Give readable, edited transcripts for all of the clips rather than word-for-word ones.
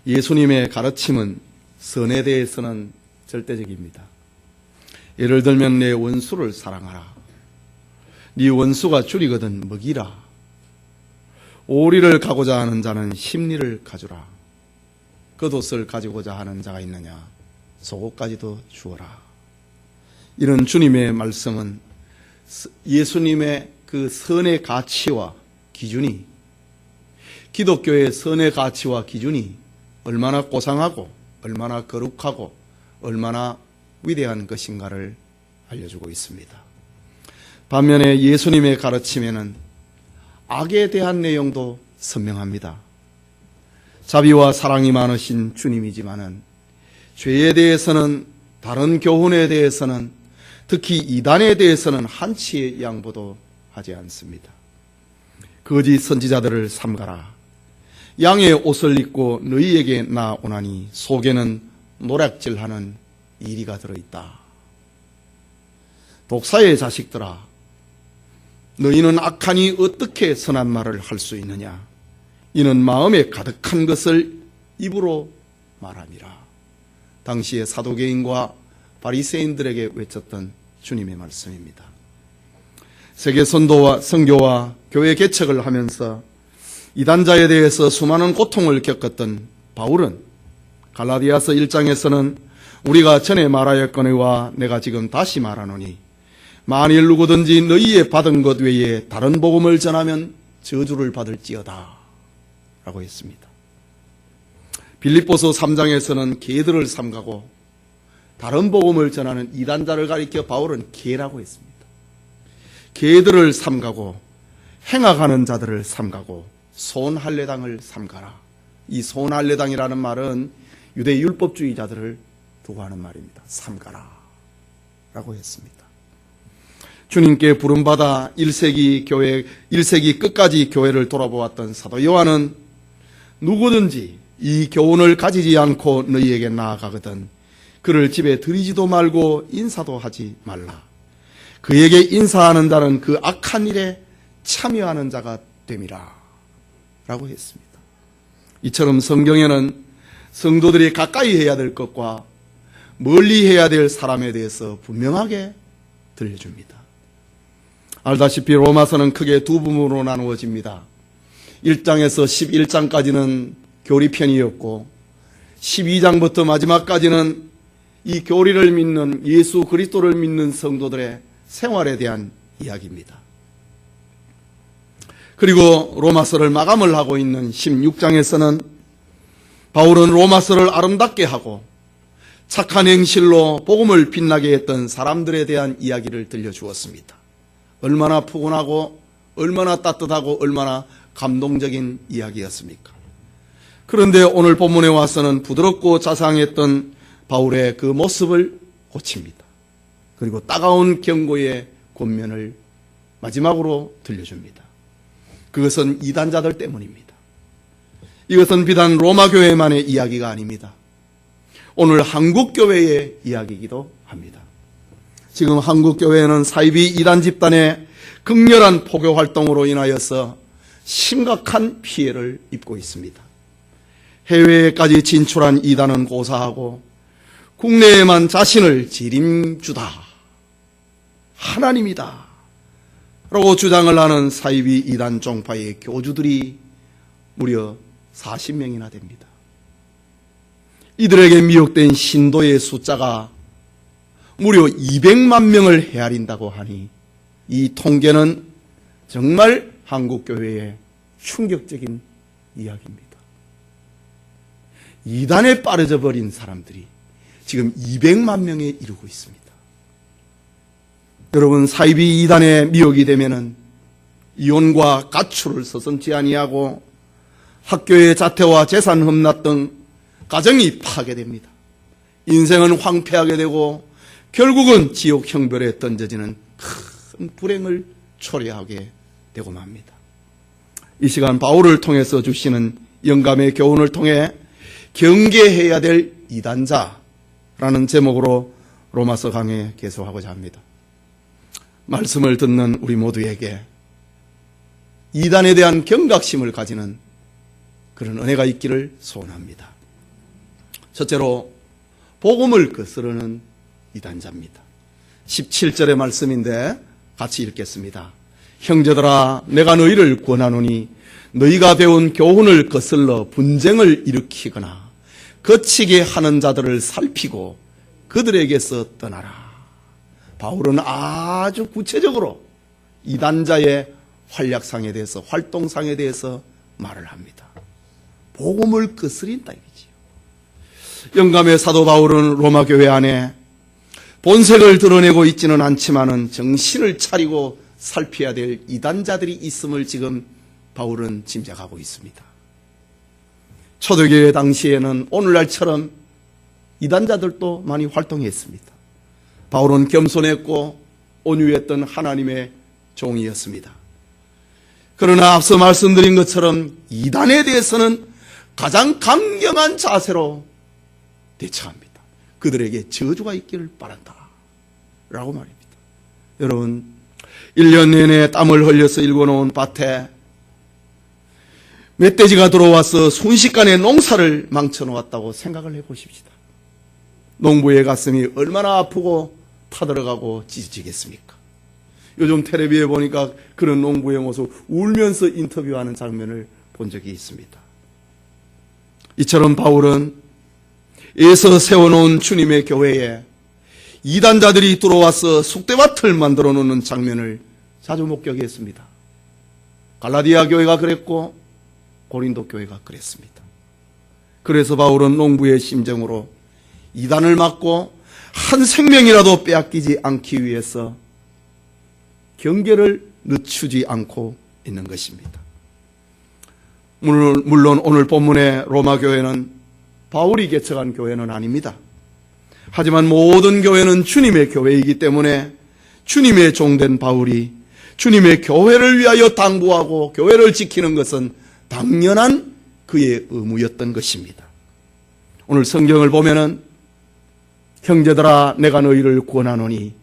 예수님의 가르침은 선에 대해서는 절대적입니다. 예를 들면 내 원수를 사랑하라. 네 원수가 줄이거든 먹이라. 오리를 가고자 하는 자는 십리를 가주라. 겉옷을 가지고자 하는 자가 있느냐 속옷까지도 주어라. 이런 주님의 말씀은 예수님의 그 선의 가치와 기준이, 기독교의 선의 가치와 기준이 얼마나 고상하고 얼마나 거룩하고 얼마나 위대한 것인가를 알려주고 있습니다. 반면에 예수님의 가르침에는 악에 대한 내용도 선명합니다. 자비와 사랑이 많으신 주님이지만은 죄에 대해서는, 다른 교훈에 대해서는, 특히 이단에 대해서는 한치의 양보도 하지 않습니다. 거짓 선지자들을 삼가라. 양의 옷을 입고 너희에게 나오나니 속에는 노략질하는 이리가 들어있다. 독사의 자식들아, 너희는 악하니 어떻게 선한 말을 할 수 있느냐? 이는 마음에 가득한 것을 입으로 말함이라. 당시의 사도개인과 바리새인들에게 외쳤던 주님의 말씀입니다. 세계 선교와 교회 개척을 하면서 이단자에 대해서 수많은 고통을 겪었던 바울은 갈라디아서 1장에서는 우리가 전에 말하였거니와 내가 지금 다시 말하노니 만일 누구든지 너희의 받은 것 외에 다른 복음을 전하면 저주를 받을지어다 라고 했습니다. 빌립보서 3장에서는 개들을 삼가고 다른 복음을 전하는 이단자를 가리켜 바울은 개라고 했습니다. 개들을 삼가고 행악하는 자들을 삼가고 손할례당을 삼가라. 이 손할례당이라는 말은 유대 율법주의자들을 두고 하는 말입니다. 삼가라 라고 했습니다. 주님께 부름받아 1세기 끝까지 교회를 돌아보았던 사도 요한은 누구든지 이 교훈을 가지지 않고 너희에게 나아가거든 그를 집에 들이지도 말고 인사도 하지 말라. 그에게 인사하는 자는 그 악한 일에 참여하는 자가 됨이라 라고 했습니다. 이처럼 성경에는 성도들이 가까이 해야 될 것과 멀리 해야 될 사람에 대해서 분명하게 들려줍니다. 알다시피 로마서는 크게 두 부분으로 나누어집니다. 1장에서 11장까지는 교리편이었고 12장부터 마지막까지는 이 교리를 믿는 예수 그리스도를 믿는 성도들의 생활에 대한 이야기입니다. 그리고 로마서를 마감을 하고 있는 16장에서는 바울은 로마서를 아름답게 하고 착한 행실로 복음을 빛나게 했던 사람들에 대한 이야기를 들려주었습니다. 얼마나 푸근하고 얼마나 따뜻하고 얼마나 감동적인 이야기였습니까? 그런데 오늘 본문에 와서는 부드럽고 자상했던 바울의 그 모습을 고칩니다. 그리고 따가운 경고의 권면을 마지막으로 들려줍니다. 그것은 이단자들 때문입니다. 이것은 비단 로마 교회만의 이야기가 아닙니다. 오늘 한국 교회의 이야기이기도 합니다. 지금 한국 교회는 사이비 이단 집단의 극렬한 포교 활동으로 인하여서 심각한 피해를 입고 있습니다. 해외에까지 진출한 이단은 고사하고 국내에만 자신을 지림주다, 하나님이다 라고 주장을 하는 사이비 이단 종파의 교주들이 무려 40명이나 됩니다. 이들에게 미혹된 신도의 숫자가 무려 200만 명을 헤아린다고 하니 이 통계는 정말 한국교회의 충격적인 이야기입니다. 이단에 빠져져 버린 사람들이 지금 200만 명에 이르고 있습니다. 여러분, 사이비 이단에 미혹이 되면은 이혼과 가출을 서슴지 아니하고 학교의 자퇴와 재산 흠납 등 가정이 파괴됩니다. 인생은 황폐하게 되고 결국은 지옥 형벌에 던져지는 큰 불행을 초래하게 되고 맙니다. 이 시간 바울을 통해서 주시는 영감의 교훈을 통해 경계해야 될 이단자라는 제목으로 로마서 강해 계속하고자 합니다. 말씀을 듣는 우리 모두에게 이단에 대한 경각심을 가지는 그런 은혜가 있기를 소원합니다. 첫째로 복음을 거스르는 이단자입니다. 17절의 말씀인데 같이 읽겠습니다. 형제들아 내가 너희를 권하노니 너희가 배운 교훈을 거슬러 분쟁을 일으키거나 거치게 하는 자들을 살피고 그들에게서 떠나라. 바울은 아주 구체적으로 이단자의 활약상에 대해서, 활동상에 대해서 말을 합니다. 복음을 거스린다 이거지요. 영감의 사도 바울은 로마 교회 안에 본색을 드러내고 있지는 않지만은 정신을 차리고 살펴야 될 이단자들이 있음을 지금 바울은 짐작하고 있습니다. 초대교회 당시에는 오늘날처럼 이단자들도 많이 활동했습니다. 바울은 겸손했고 온유했던 하나님의 종이었습니다. 그러나 앞서 말씀드린 것처럼 이단에 대해서는 가장 강경한 자세로 대처합니다. 그들에게 저주가 있기를 바란다 라고 말입니다. 여러분, 1년 내내 땀을 흘려서 일궈놓은 밭에 멧돼지가 들어와서 순식간에 농사를 망쳐놓았다고 생각을 해보십시다. 농부의 가슴이 얼마나 아프고 타들어가고 찢어지겠습니까? 요즘 텔레비에 보니까 그런 농부의 모습 울면서 인터뷰하는 장면을 본 적이 있습니다. 이처럼 바울은 에서 세워놓은 주님의 교회에 이단자들이 들어와서 쑥대밭을 만들어 놓는 장면을 자주 목격했습니다. 갈라디아 교회가 그랬고 고린도 교회가 그랬습니다. 그래서 바울은 농부의 심정으로 이단을 막고 한 생명이라도 빼앗기지 않기 위해서 경계를 늦추지 않고 있는 것입니다. 물론 오늘 본문의 로마 교회는 바울이 개척한 교회는 아닙니다. 하지만 모든 교회는 주님의 교회이기 때문에 주님의 종된 바울이 주님의 교회를 위하여 당부하고 교회를 지키는 것은 당연한 그의 의무였던 것입니다. 오늘 성경을 보면은 형제들아 내가 너희를 권하노니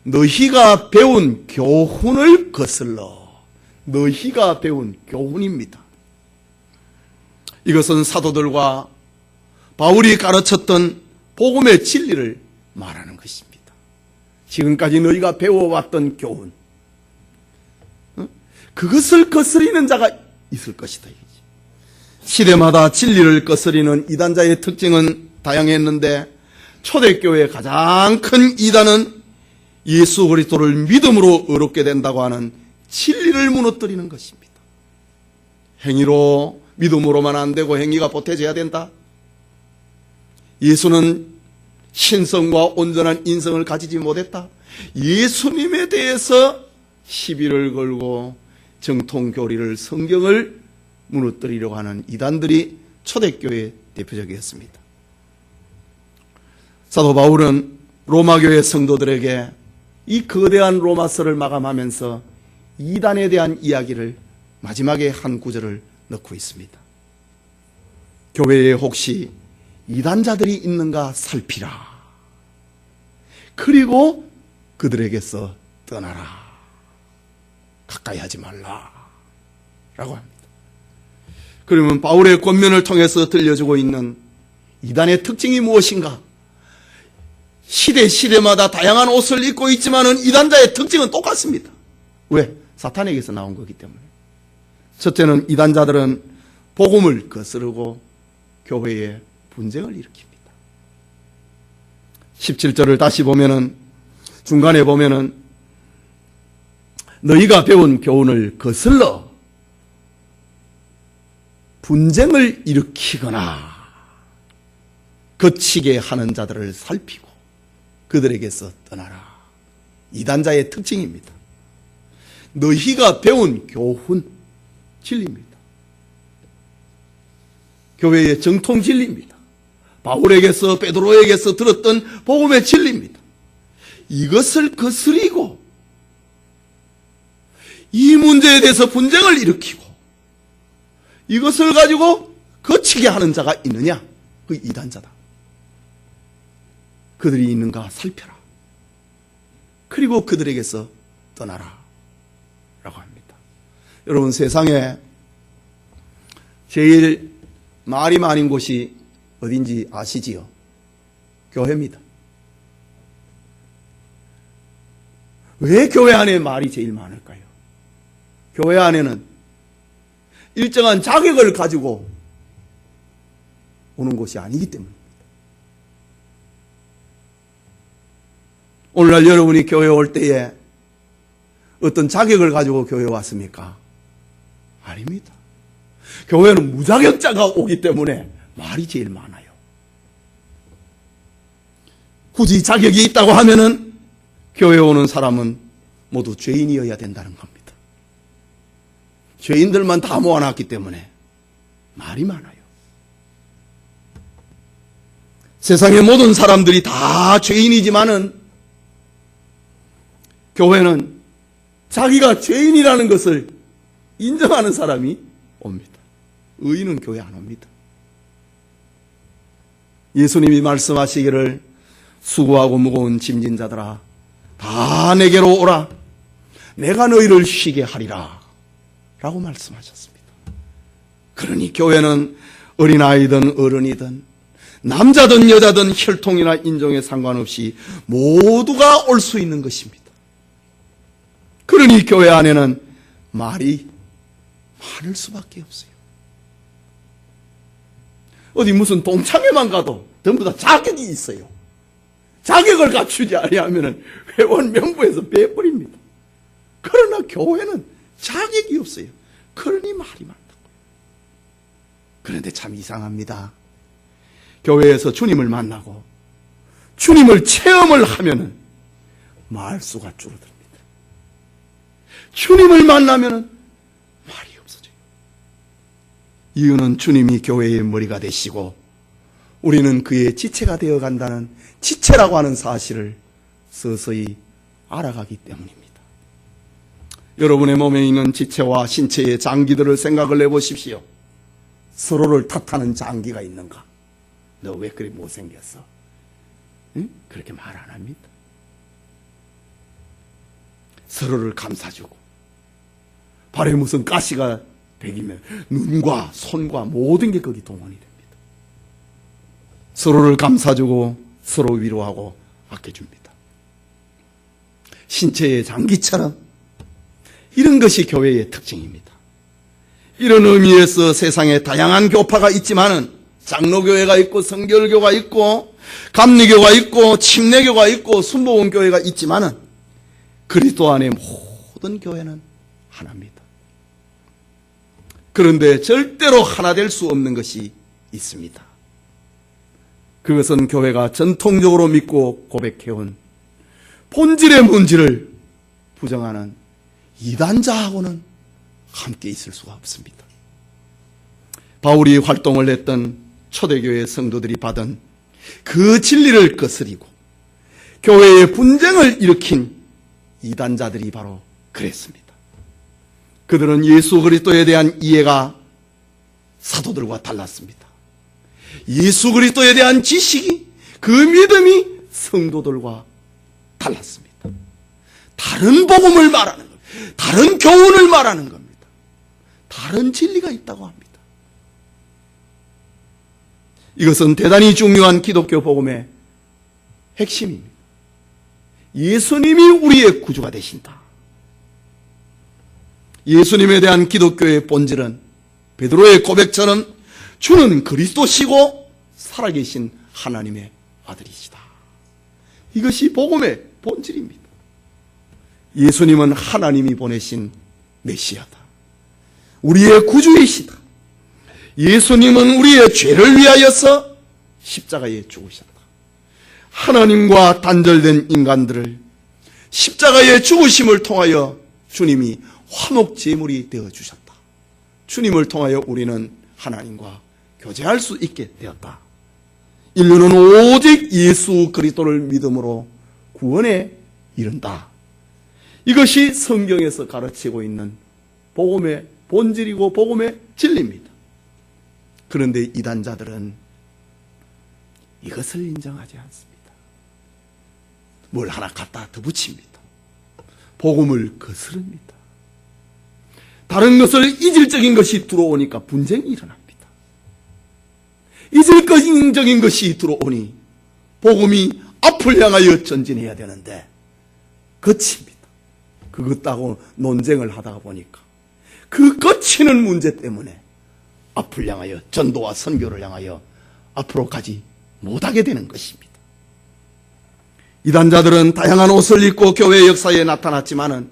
너희가 배운 교훈을 거슬러. 너희가 배운 교훈입니다. 이것은 사도들과 바울이 가르쳤던 복음의 진리를 말하는 것입니다. 지금까지 너희가 배워왔던 교훈, 그것을 거스리는 자가 있을 것이다. 시대마다 진리를 거스리는 이단자의 특징은 다양했는데 초대교회의 가장 큰 이단은 예수 그리스도를 믿음으로 의롭게 된다고 하는 진리를 무너뜨리는 것입니다. 행위로 믿음으로만 안 되고 행위가 보태져야 된다. 예수는 신성과 온전한 인성을 가지지 못했다. 예수님에 대해서 시비를 걸고 정통교리를, 성경을 무너뜨리려고 하는 이단들이 초대교회의 대표적이었습니다. 사도 바울은 로마교회 성도들에게 이 거대한 로마서를 마감하면서 이단에 대한 이야기를 마지막에 한 구절을 넣고 있습니다. 교회에 혹시 이단자들이 있는가 살피라. 그리고 그들에게서 떠나라. 가까이 하지 말라. 라고 합니다. 그러면 바울의 권면을 통해서 들려주고 있는 이단의 특징이 무엇인가? 시대마다 다양한 옷을 입고 있지만은 이단자의 특징은 똑같습니다. 왜? 사탄에게서 나온 거기 때문에. 첫째는 이단자들은 복음을 거스르고 교회에 분쟁을 일으킵니다. 17절을 다시 보면은, 중간에 보면은 너희가 배운 교훈을 거슬러 분쟁을 일으키거나 거치게 하는 자들을 살피고 그들에게서 떠나라. 이단자의 특징입니다. 너희가 배운 교훈, 진리입니다. 교회의 정통 진리입니다. 바울에게서, 베드로에게서 들었던 복음의 진리입니다. 이것을 거스리고 이 문제에 대해서 분쟁을 일으키고 이것을 가지고 거치게 하는 자가 있느냐? 그 이단자다. 그들이 있는가 살펴라. 그리고 그들에게서 떠나라. 라고 합니다. 여러분, 세상에 제일 말이 많은 곳이 어딘지 아시지요? 교회입니다. 왜 교회 안에 말이 제일 많을까요? 교회 안에는 일정한 자격을 가지고 오는 곳이 아니기 때문입니다. 오늘날 여러분이 교회에 올 때에 어떤 자격을 가지고 교회에 왔습니까? 아닙니다. 교회는 무자격자가 오기 때문에 말이 제일 많아요. 굳이 자격이 있다고 하면은 교회에 오는 사람은 모두 죄인이어야 된다는 겁니다. 죄인들만 다 모아놨기 때문에 말이 많아요. 세상의 모든 사람들이 다 죄인이지만은 교회는 자기가 죄인이라는 것을 인정하는 사람이 옵니다. 의인은 교회 안 옵니다. 예수님이 말씀하시기를 수고하고 무거운 짐진 자들아 다 내게로 오라 내가 너희를 쉬게 하리라 라고 말씀하셨습니다. 그러니 교회는 어린아이든 어른이든 남자든 여자든 혈통이나 인종에 상관없이 모두가 올 수 있는 것입니다. 그러니 교회 안에는 말이 많을 수밖에 없어요. 어디 무슨 동창회만 가도 전부 다 자격이 있어요. 자격을 갖추지 아니하면 회원 명부에서 빼버립니다. 그러나 교회는 자격이 없어요. 그러니 말이 많다고요. 그런데 참 이상합니다. 교회에서 주님을 만나고 주님을 체험을 하면은 말수가 줄어듭니다. 주님을 만나면은 말이 없어져요. 이유는 주님이 교회의 머리가 되시고 우리는 그의 지체가 되어 간다는 지체라고 하는 사실을 서서히 알아가기 때문입니다. 여러분의 몸에 있는 지체와 신체의 장기들을 생각을 해보십시오. 서로를 탓하는 장기가 있는가? 너 왜 그리 못생겼어? 응? 그렇게 말 안 합니다. 서로를 감싸주고 발에 무슨 가시가 배기면 눈과 손과 모든 게 거기 동원이 됩니다. 서로를 감싸주고 서로 위로하고 아껴줍니다. 신체의 장기처럼 이런 것이 교회의 특징입니다. 이런 의미에서 세상에 다양한 교파가 있지만은 장로교회가 있고 성결교가 있고 감리교가 있고 침례교가 있고 순복음교회가 있지만은 그리스도 안에 모든 교회는 하나입니다. 그런데 절대로 하나 될 수 없는 것이 있습니다. 그것은 교회가 전통적으로 믿고 고백해온 본질의 문제를 부정하는 이단자하고는 함께 있을 수가 없습니다. 바울이 활동을 했던 초대교회 성도들이 받은 그 진리를 거스리고 교회의 분쟁을 일으킨 이단자들이 바로 그랬습니다. 그들은 예수 그리스도에 대한 이해가 사도들과 달랐습니다. 예수 그리스도에 대한 지식이, 그 믿음이 성도들과 달랐습니다. 다른 복음을 말하는 겁니다. 다른 교훈을 말하는 겁니다. 다른 진리가 있다고 합니다. 이것은 대단히 중요한 기독교 복음의 핵심입니다. 예수님이 우리의 구주가 되신다. 예수님에 대한 기독교의 본질은 베드로의 고백처럼 주는 그리스도시고 살아계신 하나님의 아들이시다. 이것이 복음의 본질입니다. 예수님은 하나님이 보내신 메시아다. 우리의 구주이시다. 예수님은 우리의 죄를 위하여서 십자가에 죽으셨다. 하나님과 단절된 인간들을 십자가의 죽으심을 통하여 주님이 화목제물이 되어주셨다. 주님을 통하여 우리는 하나님과 교제할 수 있게 되었다. 인류는 오직 예수 그리스도를 믿음으로 구원에 이른다. 이것이 성경에서 가르치고 있는 복음의 본질이고 복음의 진리입니다. 그런데 이단자들은 이것을 인정하지 않습니다. 뭘 하나 갖다 더 붙입니다. 복음을 거스릅니다. 다른 것을 이질적인 것이 들어오니까 분쟁이 일어납니다. 이질적인 것이 들어오니 복음이 앞을 향하여 전진해야 되는데 거칩니다. 그것하고 논쟁을 하다가 보니까 그 거치는 문제 때문에 앞을 향하여 전도와 선교를 향하여 앞으로 가지 못하게 되는 것입니다. 이단자들은 다양한 옷을 입고 교회 역사에 나타났지만은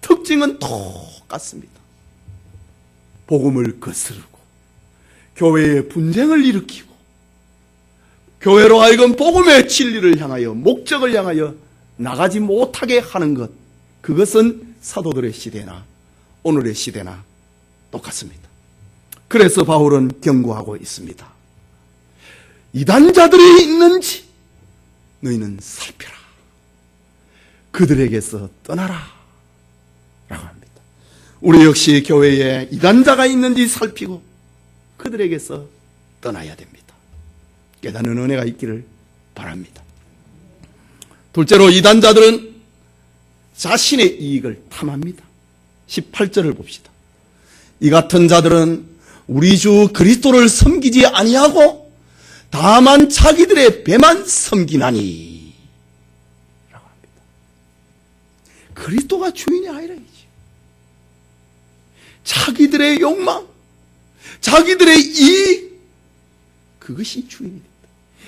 특징은 똑같습니다. 복음을 거스르고 교회에 분쟁을 일으키고 교회로 하여금 복음의 진리를 향하여 목적을 향하여 나가지 못하게 하는 것, 그것은 사도들의 시대나 오늘의 시대나 똑같습니다. 그래서 바울은 경고하고 있습니다. 이단자들이 있는지 너희는 살펴라. 그들에게서 떠나라 라고 합니다. 우리 역시 교회에 이단자가 있는지 살피고 그들에게서 떠나야 됩니다. 깨닫는 은혜가 있기를 바랍니다. 둘째로 이단자들은 자신의 이익을 탐합니다. 18절을 봅시다. 이 같은 자들은 우리 주 그리스도를 섬기지 아니하고 다만 자기들의 배만 섬기나니 라고 합니다. 그리스도가 주인이 아니라 이지. 자기들의 욕망, 자기들의 이익, 그것이 주인입니다.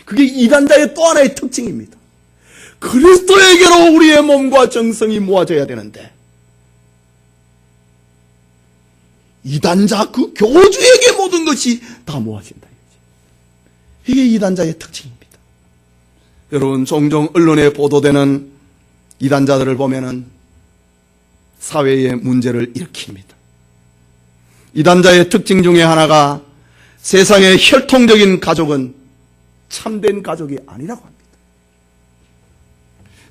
그게 이단자의 또 하나의 특징입니다. 그리스도에게로 우리의 몸과 정성이 모아져야 되는데 이단자 그 교주에게 모든 것이 다 모아진다. 이게 이단자의 특징입니다. 여러분, 종종 언론에 보도되는 이단자들을 보면은 사회에 문제를 일으킵니다. 이단자의 특징 중에 하나가 세상의 혈통적인 가족은 참된 가족이 아니라고 합니다.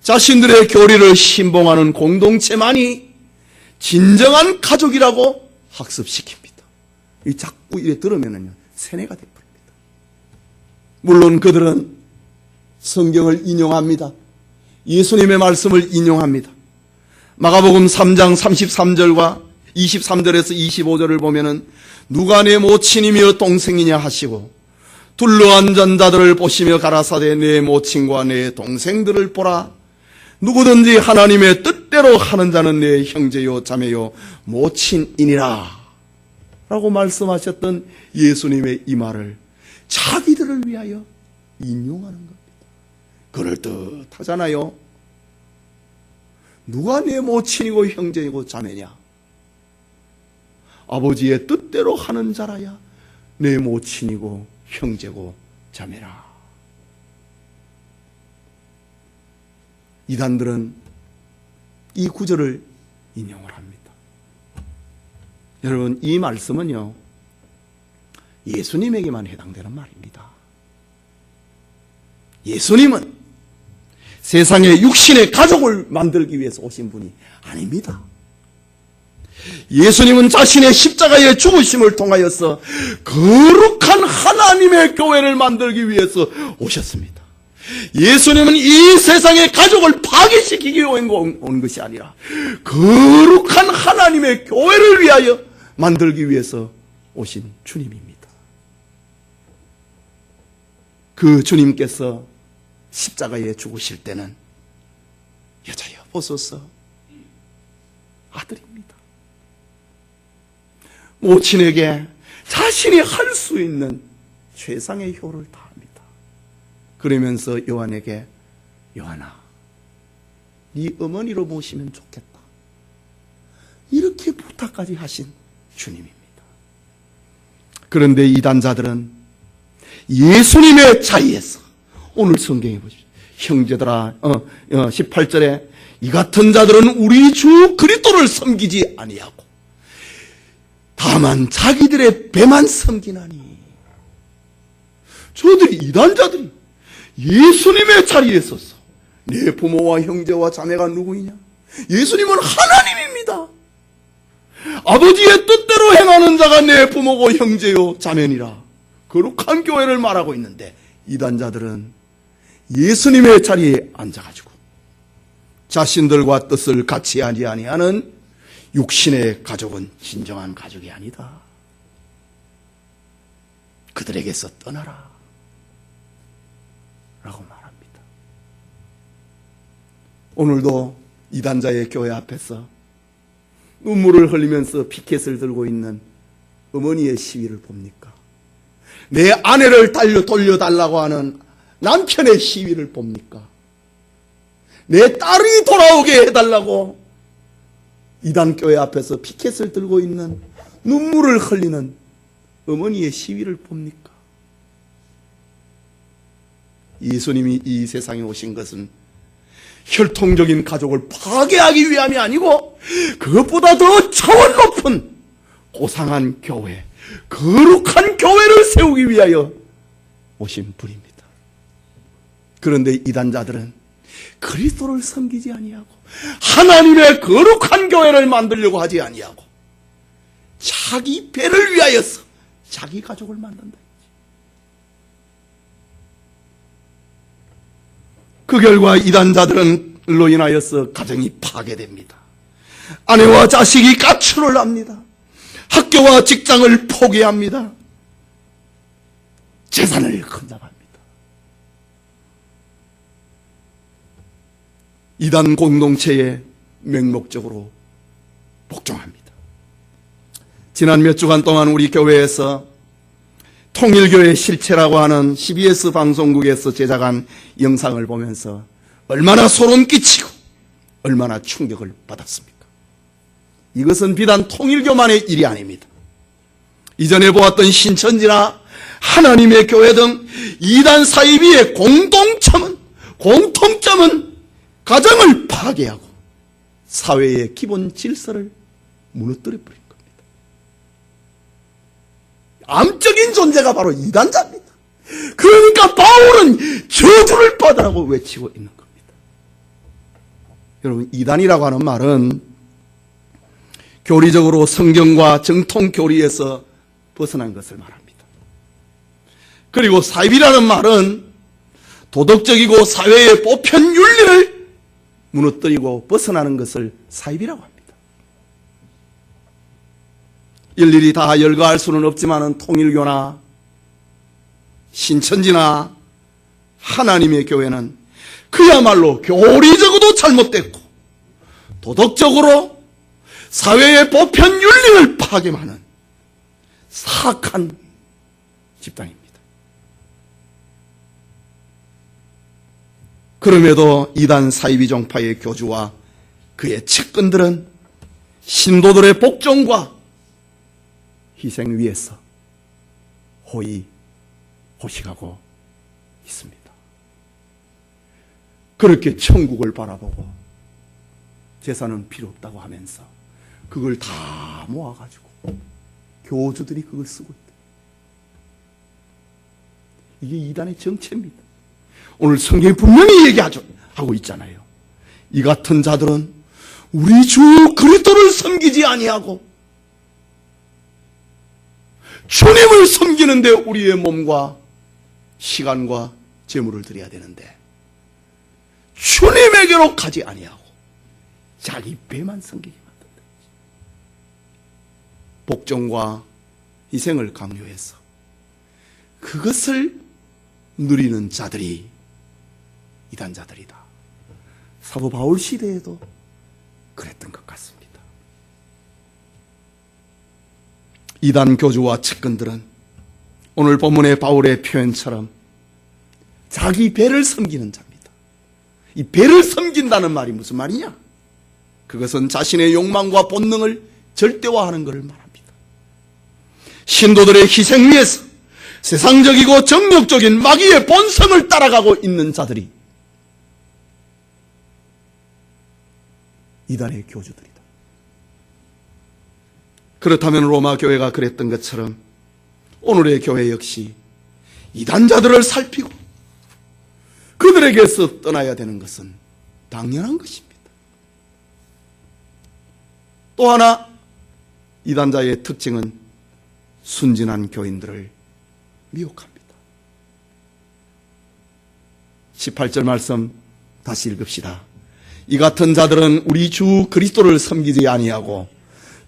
자신들의 교리를 신봉하는 공동체만이 진정한 가족이라고 학습시킵니다. 자꾸 이래 들으면요 세뇌가 되어버립니다. 물론 그들은 성경을 인용합니다. 예수님의 말씀을 인용합니다. 마가복음 3장 33절과 23절에서 25절을 보면은 누가 내 모친이며 동생이냐 하시고 둘러앉은 자들을 보시며 가라사대 내 모친과 내 동생들을 보라. 누구든지 하나님의 뜻대로 하는 자는 내 형제요 자매요 모친이니라 라고 말씀하셨던 예수님의 이 말을 자기들을 위하여 인용하는 겁니다. 그럴듯하잖아요. 누가 내 모친이고 형제이고 자매냐? 아버지의 뜻대로 하는 자라야 내 모친이고 형제고 자매라. 이단들은 이 구절을 인용을 합니다. 여러분, 이 말씀은요 예수님에게만 해당되는 말입니다. 예수님은 세상에 육신의 가족을 만들기 위해서 오신 분이 아닙니다. 예수님은 자신의 십자가의 죽으심을 통하여서 거룩한 하나님의 교회를 만들기 위해서 오셨습니다. 예수님은 이 세상의 가족을 파괴시키기 위해 온 것이 아니라 거룩한 하나님의 교회를 위하여 만들기 위해서 오신 주님입니다. 그 주님께서 십자가에 죽으실 때는 여자여 보소서 아들입니다. 모친에게 자신이 할 수 있는 최상의 효를 다합니다. 그러면서 요한에게 요한아 네 어머니로 모시면 좋겠다 이렇게 부탁까지 하신 주님입니다. 그런데 이단자들은 예수님의 자리에서 오늘 성경에 보십시오. 형제들아 18절에 이 같은 자들은 우리 주 그리스도를 섬기지 아니하고 다만 자기들의 배만 섬기나니. 저들이 이단자들이 예수님의 자리에 서서 내 부모와 형제와 자매가 누구이냐? 예수님은 하나님입니다. 아버지의 뜻대로 행하는 자가 내 부모고 형제요 자매니라. 거룩한 교회를 말하고 있는데 이단자들은 예수님의 자리에 앉아가지고 자신들과 뜻을 같이 하지 아니하는 육신의 가족은 진정한 가족이 아니다. 그들에게서 떠나라 라고 말합니다. 오늘도 이단자의 교회 앞에서 눈물을 흘리면서 피켓을 들고 있는 어머니의 시위를 봅니까? 내 아내를 돌려달라고 하는 남편의 시위를 봅니까? 내 딸이 돌아오게 해달라고 이단교회 앞에서 피켓을 들고 있는 눈물을 흘리는 어머니의 시위를 봅니까? 예수님이 이 세상에 오신 것은 혈통적인 가족을 파괴하기 위함이 아니고 그것보다 더 차원 높은 고상한 교회, 거룩한 교회를 세우기 위하여 오신 분입니다. 그런데 이단자들은 그리스도를 섬기지 아니하고 하나님의 거룩한 교회를 만들려고 하지 아니하고 자기 배를 위하여서 자기 가족을 만든다. 그 결과 이단자들은로 인하여서 가정이 파괴됩니다. 아내와 자식이 가출을 합니다. 학교와 직장을 포기합니다. 재산을 헌납합니다. 이단 공동체에 맹목적으로 복종합니다. 지난 몇 주간 동안 우리 교회에서 통일교회 실체라고 하는 CBS 방송국에서 제작한 영상을 보면서 얼마나 소름 끼치고 얼마나 충격을 받았습니까? 이것은 비단 통일교만의 일이 아닙니다. 이전에 보았던 신천지나 하나님의 교회 등 이단 사이비의 공통점은 가정을 파괴하고 사회의 기본 질서를 무너뜨려 버린 겁니다. 암적인 존재가 바로 이단자입니다. 그러니까 바울은 저주를 받으라고 외치고 있는 겁니다. 여러분, 이단이라고 하는 말은 교리적으로 성경과 정통 교리에서 벗어난 것을 말합니다. 그리고 사입이라는 말은 도덕적이고 사회의 보편 윤리를 무너뜨리고 벗어나는 것을 사입이라고 합니다. 일일이 다 열거할 수는 없지만 통일교나 신천지나 하나님의 교회는 그야말로 교리적으로도 잘못됐고 도덕적으로 사회의 보편 윤리를 파괴하는 사악한 집단입니다. 그럼에도 이단 사이비 종파의 교주와 그의 측근들은 신도들의 복종과 희생 위에서 호식하고 있습니다. 그렇게 천국을 바라보고 재산은 필요 없다고 하면서 그걸 다 모아가지고 교주들이 그걸 쓰고 있다. 이게 이단의 정체입니다. 오늘 성경이 분명히 얘기하고 있잖아요. 이 같은 자들은 우리 주 그리스도를 섬기지 아니하고 주님을 섬기는데 우리의 몸과 시간과 재물을 드려야 되는데 주님에게로 가지 아니하고 자기 배만 섬기게 만든다. 복종과 희생을 강요해서 그것을 누리는 자들이 이단자들이다. 사도 바울 시대에도 그랬던 것 같습니다. 이단 교주와 측근들은 오늘 본문의 바울의 표현처럼 자기 배를 섬기는 자입니다. 이 배를 섬긴다는 말이 무슨 말이냐? 그것은 자신의 욕망과 본능을 절대화하는 것을 말합니다. 신도들의 희생 위에서 세상적이고 정욕적인 마귀의 본성을 따라가고 있는 자들이 이단의 교주들이다. 그렇다면 로마 교회가 그랬던 것처럼 오늘의 교회 역시 이단자들을 살피고 그들에게서 떠나야 되는 것은 당연한 것입니다. 또 하나 이단자의 특징은 순진한 교인들을 미혹합니다. 18절 말씀 다시 읽읍시다. 이 같은 자들은 우리 주 그리스도를 섬기지 아니하고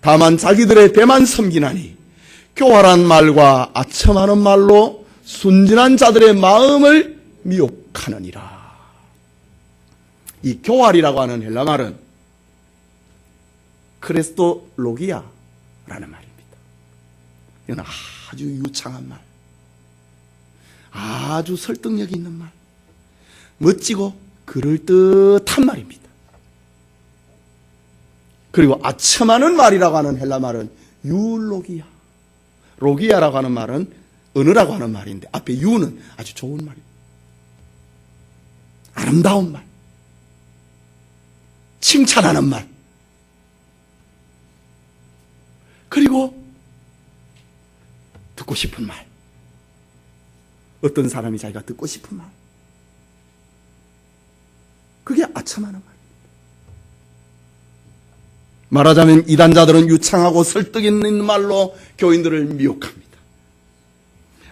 다만 자기들의 배만 섬기나니 교활한 말과 아첨하는 말로 순진한 자들의 마음을 미혹하느니라. 이 교활이라고 하는 헬라 말은 크레스토로기아라는 말입니다. 이건 아주 유창한 말, 아주 설득력 있는 말, 멋지고 그럴듯한 말입니다. 그리고 아첨하는 말이라고 하는 헬라 말은 유로기아. 로기아라고 하는 말은 은으라고 하는 말인데 앞에 유는 아주 좋은 말입니다. 아름다운 말, 칭찬하는 말, 그리고 듣고 싶은 말. 어떤 사람이 자기가 듣고 싶은 말, 그게 아첨하는 말. 말하자면 이단자들은 유창하고 설득 있는 말로 교인들을 미혹합니다.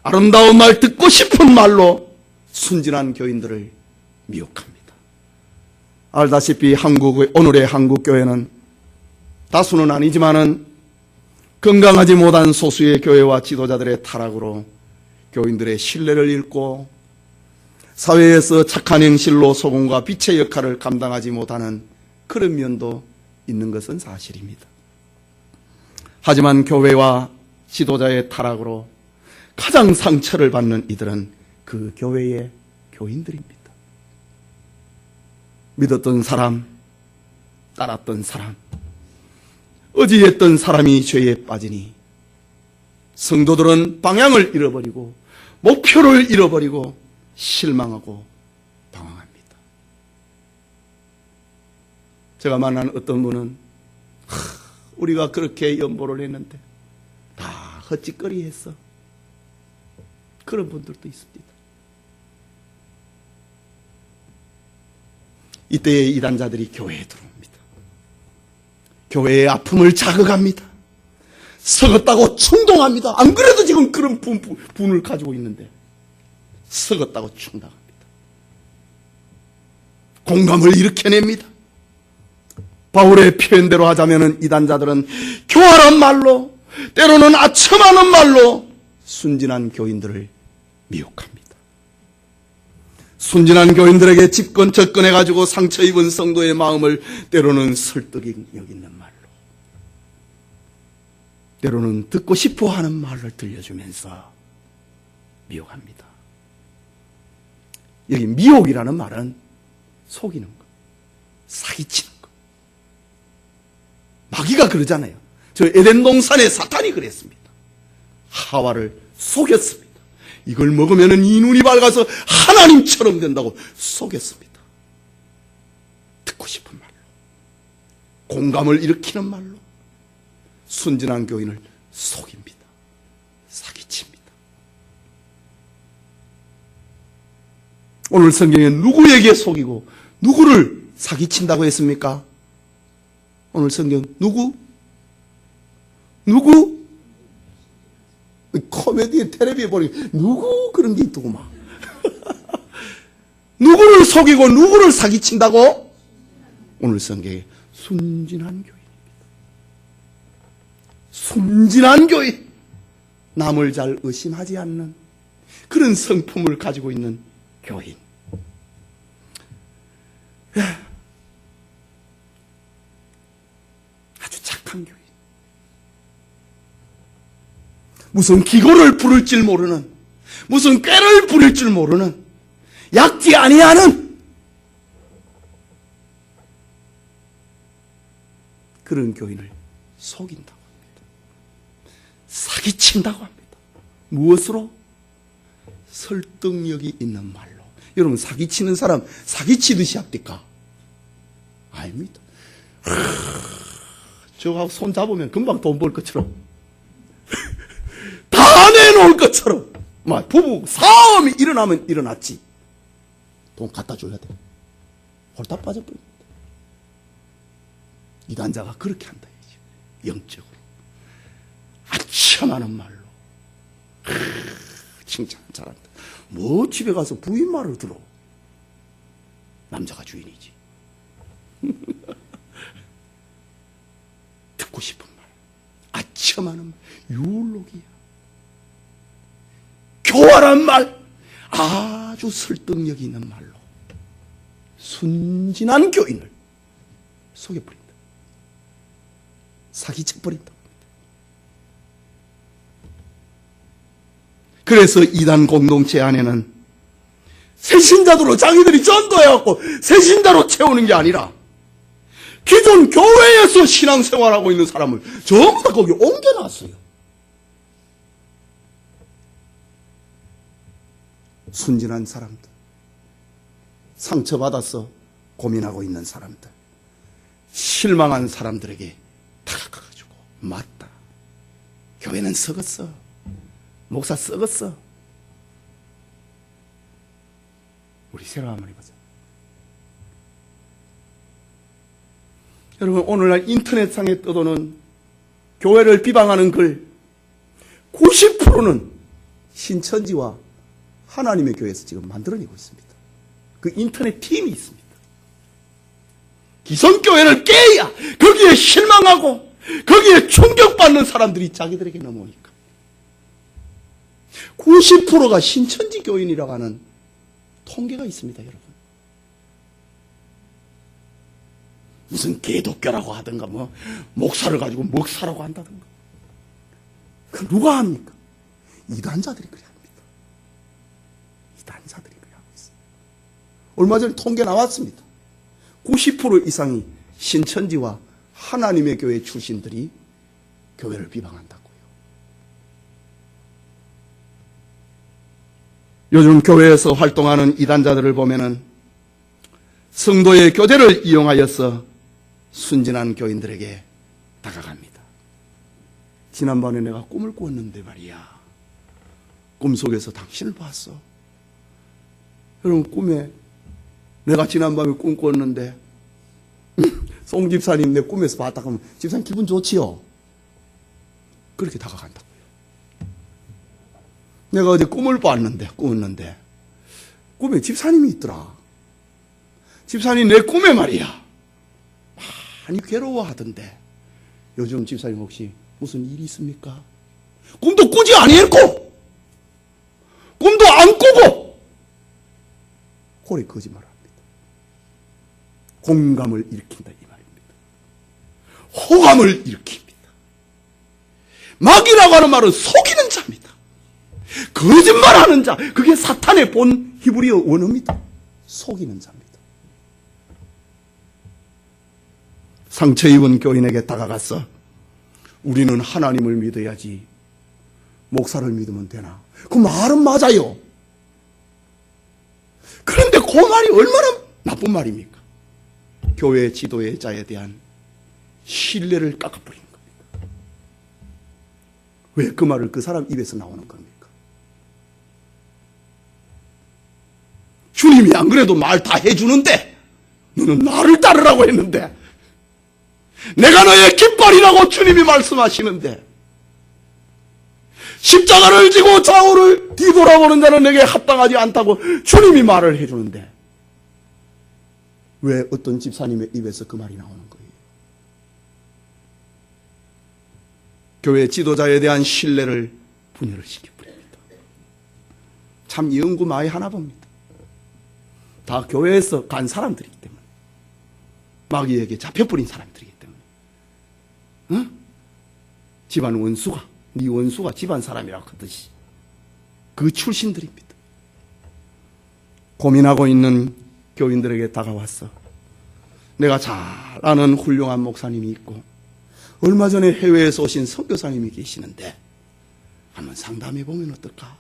아름다운 말, 듣고 싶은 말로 순진한 교인들을 미혹합니다. 알다시피 오늘의 한국 교회는 다수는 아니지만은 건강하지 못한 소수의 교회와 지도자들의 타락으로 교인들의 신뢰를 잃고 사회에서 착한 행실로 소금과 빛의 역할을 감당하지 못하는 그런 면도 있는 것은 사실입니다. 하지만 교회와 지도자의 타락으로 가장 상처를 받는 이들은 그 교회의 교인들입니다. 믿었던 사람, 따랐던 사람, 의지했던 사람이 죄에 빠지니 성도들은 방향을 잃어버리고 목표를 잃어버리고 실망하고 방황합니다. 제가 만난 어떤 분은 우리가 그렇게 연보를 했는데 다 헛짓거리 했어. 그런 분들도 있습니다. 이때에 이단자들이 교회에 들어옵니다. 교회의 아픔을 자극합니다. 썩었다고 충동합니다. 안 그래도 지금 그런 분을 가지고 있는데 썩었다고 충동합니다. 공감을 일으켜냅니다. 바울의 표현대로 하자면 이단자들은 교활한 말로, 때로는 아첨하는 말로 순진한 교인들을 미혹합니다. 순진한 교인들에게 접근해가지고 상처 입은 성도의 마음을 때로는 설득력 있는 말로, 때로는 듣고 싶어 하는 말을 들려주면서 미혹합니다. 여기 미혹이라는 말은 속이는 것, 사기치는 것. 마귀가 그러잖아요. 저 에덴 동산에 사탄이 그랬습니다. 하와를 속였습니다. 이걸 먹으면 이 눈이 밝아서 하나님처럼 된다고 속였습니다. 듣고 싶은 말로, 공감을 일으키는 말로 순진한 교인을 속입니다. 사기칩니다. 오늘 성경에 누구에게 속이고 누구를 사기친다고 했습니까? 오늘 성경 누구? 코미디에 텔레비에 보니 누구 그런 게 있더고 막 누구를 속이고 누구를 사기친다고? 오늘 성경에 순진한 교인입니다. 순진한 교인, 남을 잘 의심하지 않는 그런 성품을 가지고 있는 교인. 아주 착한 교인. 무슨 기고를 부를 줄 모르는, 무슨 꾀를 부릴 줄 모르는, 약지 아니하는 그런 교인을 속인다고 합니다. 사기친다고 합니다. 무엇으로? 설득력이 있는 말로. 여러분, 사기치는 사람 사기치듯이 합니까? 아닙니다. 저하고 손 잡으면 금방 돈 벌 것처럼 다 내놓을 것처럼 막 부부 싸움이 일어나면 일어났지 돈 갖다 줘야 돼. 홀딱 빠져버립니다. 이단자가 그렇게 한다. 영적으로 아첨하는 말로 칭찬 잘한다. 뭐 집에 가서 부인 말을 들어. 남자가 주인이지. 듣고 싶은 말, 아첨하는 말, 유로기야. 교활한 말, 아주 설득력 있는 말로 순진한 교인을 속여버린다. 사기쳐버린다. 그래서 이단 공동체 안에는 새신자들로 자기들이 전도해갖고 새신자로 채우는 게 아니라 기존 교회에서 신앙생활하고 있는 사람을 전부 다 거기 옮겨놨어요. 순진한 사람들, 상처받아서 고민하고 있는 사람들, 실망한 사람들에게 다가가가지고 맞다, 교회는 썩었어, 목사 썩었어. 우리 생각 한번 해보자. 여러분, 오늘날 인터넷상에 떠도는 교회를 비방하는 글 90%는 신천지와 하나님의 교회에서 지금 만들어내고 있습니다. 그 인터넷 팀이 있습니다. 기성교회를 깨야 거기에 실망하고 거기에 충격받는 사람들이 자기들에게 넘어오니까 90%가 신천지 교인이라고 하는 통계가 있습니다. 여러분, 무슨 개독교라고 하든가 뭐 목사를 가지고 먹사라고 한다든가, 그 누가 합니까? 이단자들이 그래 합니다. 이단자들이 그래 하고 있어요. 얼마 전에 통계 나왔습니다. 90% 이상이 신천지와 하나님의 교회 출신들이 교회를 비방한다고요. 요즘 교회에서 활동하는 이단자들을 보면은 성도의 교제를 이용하여서 순진한 교인들에게 다가갑니다. 지난번에 내가 꿈을 꾸었는데 말이야, 꿈속에서 당신을 봤어. 여러분, 꿈에 내가 지난밤에 꿈 꿨는데 송 집사님 내 꿈에서 봤다 하면 집사님 기분 좋지요? 그렇게 다가간다고요. 내가 어제 꿈을 꿨는데 꿈에 집사님이 있더라. 집사님 내 꿈에 말이야 많이 괴로워하던데 요즘 집사님 혹시 무슨 일이 있습니까? 꿈도 꾸지 아니했고 꿈도 안 꾸고 고래 거짓말을 합니다. 공감을 일으킨다 이 말입니다. 호감을 일으킵니다. 마귀라고 하는 말은 속이는 자입니다. 거짓말하는 자, 그게 사탄의 본 히브리어 원어입니다. 속이는 자입니다. 상처 입은 교인에게 다가가서 우리는 하나님을 믿어야지 목사를 믿으면 되나? 그 말은 맞아요. 그런데 그 말이 얼마나 나쁜 말입니까? 교회 지도자에 대한 신뢰를 깎아버리는 겁니다. 왜 그 말을 그 사람 입에서 나오는 겁니까? 주님이 안 그래도 말 다 해주는데 너는 나를 따르라고 했는데, 내가 너의 깃발이라고 주님이 말씀하시는데, 십자가를 지고 좌우를 뒤돌아보는 자는 내게 합당하지 않다고 주님이 말을 해주는데 왜 어떤 집사님의 입에서 그 말이 나오는 거예요? 교회 지도자에 대한 신뢰를 분열을 시켜버립니다. 참 연구마이 하나 봅니다. 다 교회에서 간 사람들이기 때문에, 마귀에게 잡혀버린 사람들이기 때문에, 응? 집안 원수가, 네 원수가 집안 사람이라고 하듯이 그 출신들입니다. 고민하고 있는 교인들에게 다가왔어. 내가 잘 아는 훌륭한 목사님이 있고 얼마 전에 해외에서 오신 선교사님이 계시는데 한번 상담해 보면 어떨까?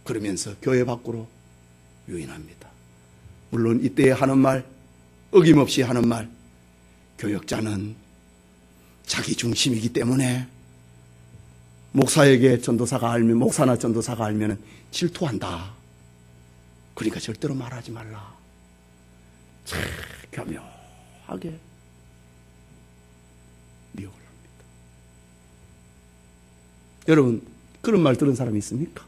그러면서 교회 밖으로 유인합니다. 물론 이때 하는 말, 어김없이 하는 말, 교역자는 자기 중심이기 때문에 목사에게 전도사가 알면, 목사나 전도사가 알면 질투한다. 그러니까 절대로 말하지 말라. 참 교묘하게 미혹을 합니다. 여러분, 그런 말 들은 사람이 있습니까?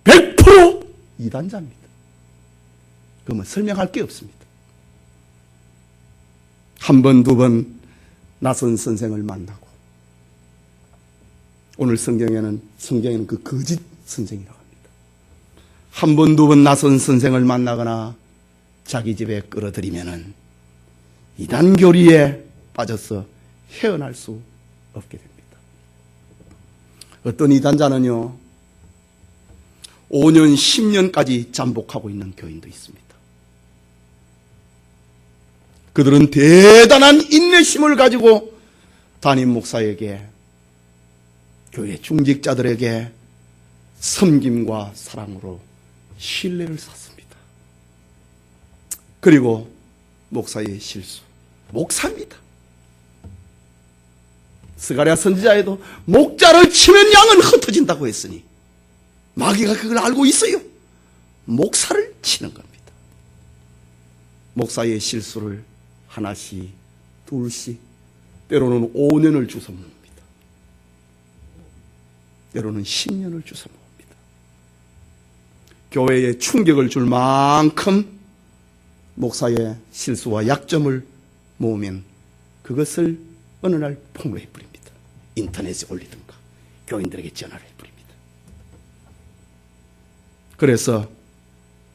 100% 이단자입니다. 그러면 설명할 게 없습니다. 한 번, 두 번 낯선 선생을 만나고 오늘 성경에는 그 거짓 선생이라고 합니다. 한 번, 두 번 낯선 선생을 만나거나 자기 집에 끌어들이면은 이단 교리에 빠져서 헤어날 수 없게 됩니다. 어떤 이단자는요, 5년, 10년까지 잠복하고 있는 교인도 있습니다. 그들은 대단한 인내심을 가지고 담임 목사에게, 교회 중직자들에게 섬김과 사랑으로 신뢰를 쌓습니다. 그리고 목사의 실수, 목사입니다. 스가랴 선지자에도 목자를 치면 양은 흩어진다고 했으니 마귀가 그걸 알고 있어요. 목사를 치는 겁니다. 목사의 실수를 하나씩, 둘씩, 때로는 5년을 주워 먹습니다. 때로는 10년을 주워 먹습니다. 교회에 충격을 줄 만큼 목사의 실수와 약점을 모으면 그것을 어느 날 폭로해 버립니다. 인터넷에 올리든가 교인들에게 전화를 해버립니다. 그래서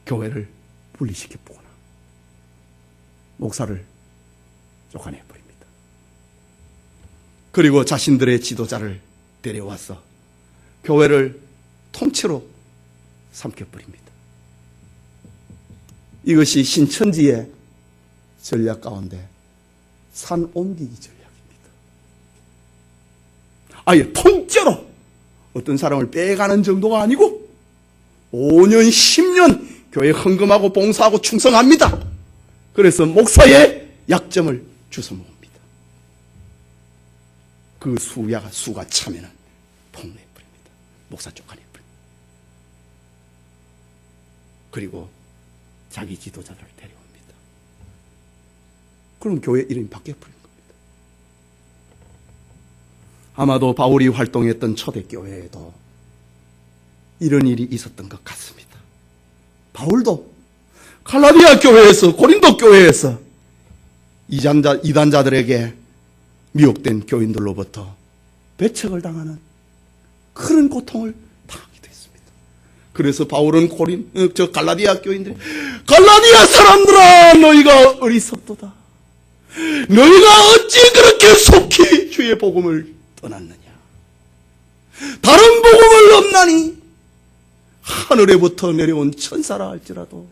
교회를 분리시켜 보거나 목사를 쫓아내 버립니다. 그리고 자신들의 지도자를 데려와서 교회를 통째로 삼켜버립니다. 이것이 신천지의 전략 가운데 산 옮기기 전략입니다. 아예 통째로 어떤 사람을 빼가는 정도가 아니고 5년, 10년 교회 헌금하고 봉사하고 충성합니다. 그래서 목사의 약점을 주워 먹습니다. 그 수가 차면은 폭로해버립니다. 목사 쫓아내버립니다. 그리고 자기 지도자들을 데려옵니다. 그럼 교회 이름이 바뀌어버린 겁니다. 아마도 바울이 활동했던 초대교회에도 이런 일이 있었던 것 같습니다. 바울도 갈라디아 교회에서, 고린도 교회에서 이단자들에게 미혹된 교인들로부터 배척을 당하는 그런 고통을 당하기도 했습니다. 그래서 바울은 갈라디아 교인들이, 갈라디아 사람들아, 너희가 어리석도다. 너희가 어찌 그렇게 속히 주의 복음을 떠났느냐. 다른 복음을 없나니 하늘에부터 내려온 천사라 할지라도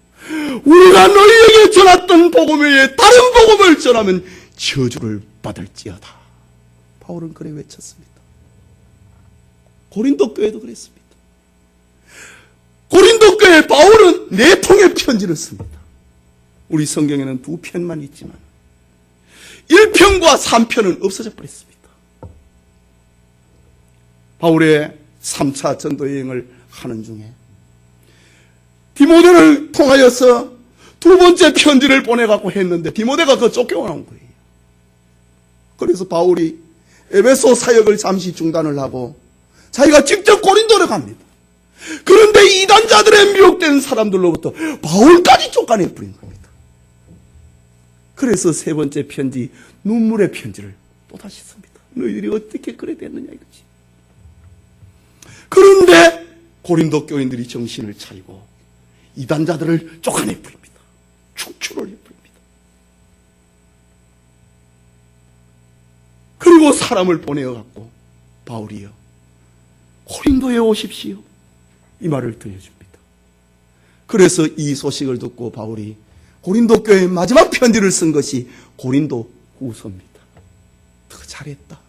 우리가 너희에게 전했던 복음 외에 다른 복음을 전하면 저주를 받을지어다. 바울은 그래 외쳤습니다. 고린도 교회도 그랬습니다. 고린도 교회 바울은 4통의 편지를 씁니다. 우리 성경에는 2편만 있지만 1편과 3편은 없어져 버렸습니다. 바울의 3차 전도 여행을 하는 중에 디모데를 통하여서 2번째 편지를 보내갖고 했는데 디모데가 그거 쫓겨나온 거예요. 그래서 바울이 에베소 사역을 잠시 중단을 하고 자기가 직접 고린도로 갑니다. 그런데 이단자들의 미혹된 사람들로부터 바울까지 쫓아내버린 겁니다. 그래서 3번째 편지, 눈물의 편지를 또다시 씁니다. 너희들이 어떻게 그래 됐느냐 이거지. 그런데 고린도 교인들이 정신을 차리고 이단자들을 쫓아내버립니다. 축출을 해버립니다. 그리고 사람을 보내어갖고 바울이요, 고린도에 오십시오, 이 말을 들려줍니다. 그래서 이 소식을 듣고 바울이 고린도 교회의 마지막 편지를 쓴 것이 고린도 후서입니다. 더 잘했다.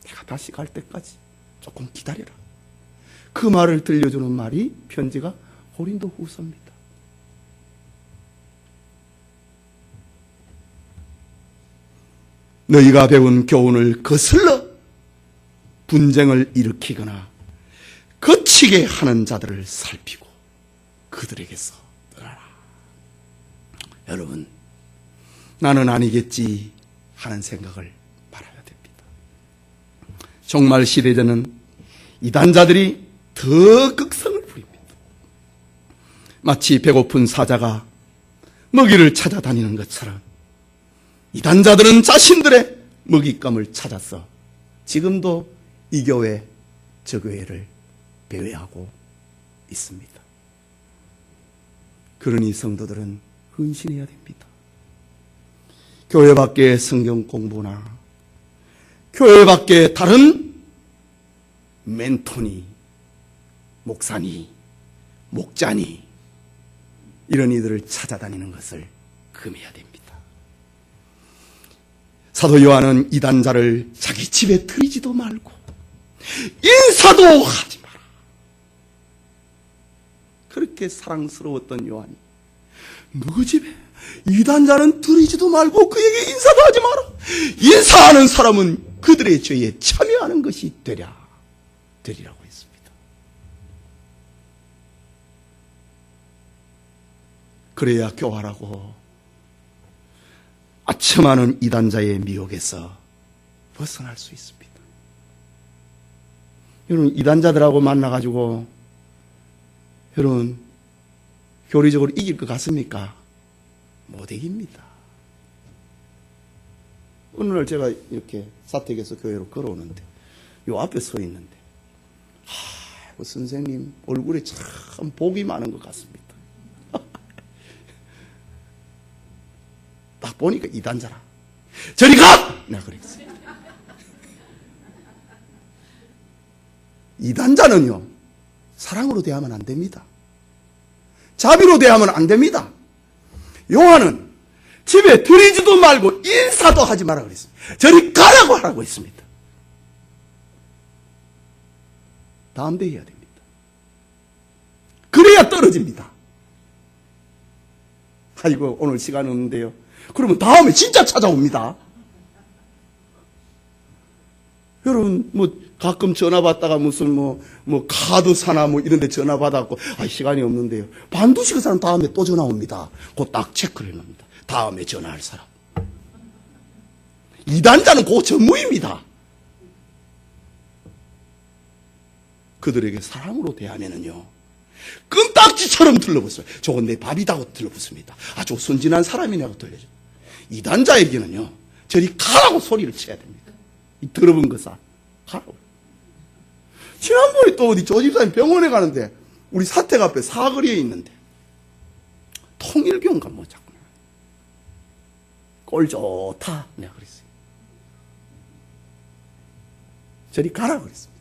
내가 다시 갈 때까지 조금 기다려라. 그 말을 들려주는 말이 편지가 고린도 후서입니다. 너희가 배운 교훈을 거슬러 분쟁을 일으키거나 거치게 하는 자들을 살피고 그들에게서 떠나라. 여러분, 나는 아니겠지 하는 생각을 말아야 됩니다. 종말 시대에는 이단자들이 더 극성을 부립니다. 마치 배고픈 사자가 먹이를 찾아다니는 것처럼 이단자들은 자신들의 먹잇감을 찾아서 지금도 이 교회, 저 교회를 배회하고 있습니다. 그러니 성도들은 헌신해야 됩니다. 교회 밖에 성경 공부나 교회 밖에 다른 멘토니, 목사니, 목자니 이런 이들을 찾아다니는 것을 금해야 됩니다. 사도 요한은 이단자를 자기 집에 들이지도 말고 인사도 하지 마라. 그렇게 사랑스러웠던 요한이 너 집에 이단자는 들이지도 말고 그에게 인사도 하지 마라. 인사하는 사람은 그들의 죄에 참여하는 것이 되리라고 했습니다. 그래야 교활하고 아첨하는 이단자의 미혹에서 벗어날 수 있습니다. 여러분, 이단자들하고 만나가지고 여러분 교리적으로 이길 것 같습니까? 못 이깁니다. 어느 날 제가 이렇게 사택에서 교회로 걸어오는데 요 앞에 서 있는데 선생님 얼굴에 참 복이 많은 것 같습니다. 딱 보니까 이단자라. 저리 가! 내가 그랬어요. 이단자는요 사랑으로 대하면 안 됩니다. 자비로 대하면 안 됩니다. 요한은 집에 들이지도 말고 인사도 하지 마라 그랬습니다. 저리 가라고 하라고 했습니다. 담대해야 됩니다. 그래야 떨어집니다. 아이고 오늘 시간 없는데요. 그러면 다음에 진짜 찾아옵니다. 여러분 가끔 전화 받다가 무슨 카드사나 이런 데 전화 받았고 시간이 없는데요. 반드시 그 사람 다음에 또 전화 옵니다. 그거 딱 체크를 해놓습니다. 다음에 전화할 사람. 이단자는 그 전무입니다. 그들에게 사랑으로 대하면은요 껌딱지처럼 들러붙어요. 저건 내 밥이다고 들러붙습니다. 아주 순진한 사람이냐고 들려줘. 이단자에게는요 저리 가라고 소리를 쳐야 됩니다. 이 더러운 것아 가라고. 지난번에 또 어디 조집사님 병원에 가는데 우리 사택 앞에 사거리에 있는데 통일교인가 자꾸 꼴 좋다 내가 그랬어요. 저리 가라고 그랬습니다.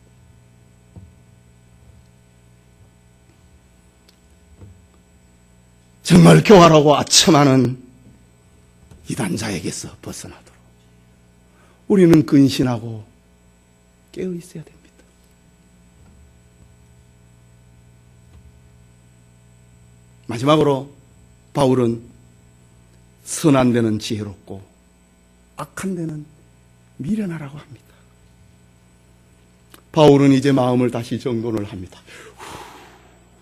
정말 교활하고 아첨하는 이단자에게서 벗어나도록 우리는 근신하고 깨어 있어야 됩니다. 마지막으로 바울은 선한 데는 지혜롭고 악한 데는 미련하라고 합니다. 바울은 이제 마음을 다시 정돈을 합니다.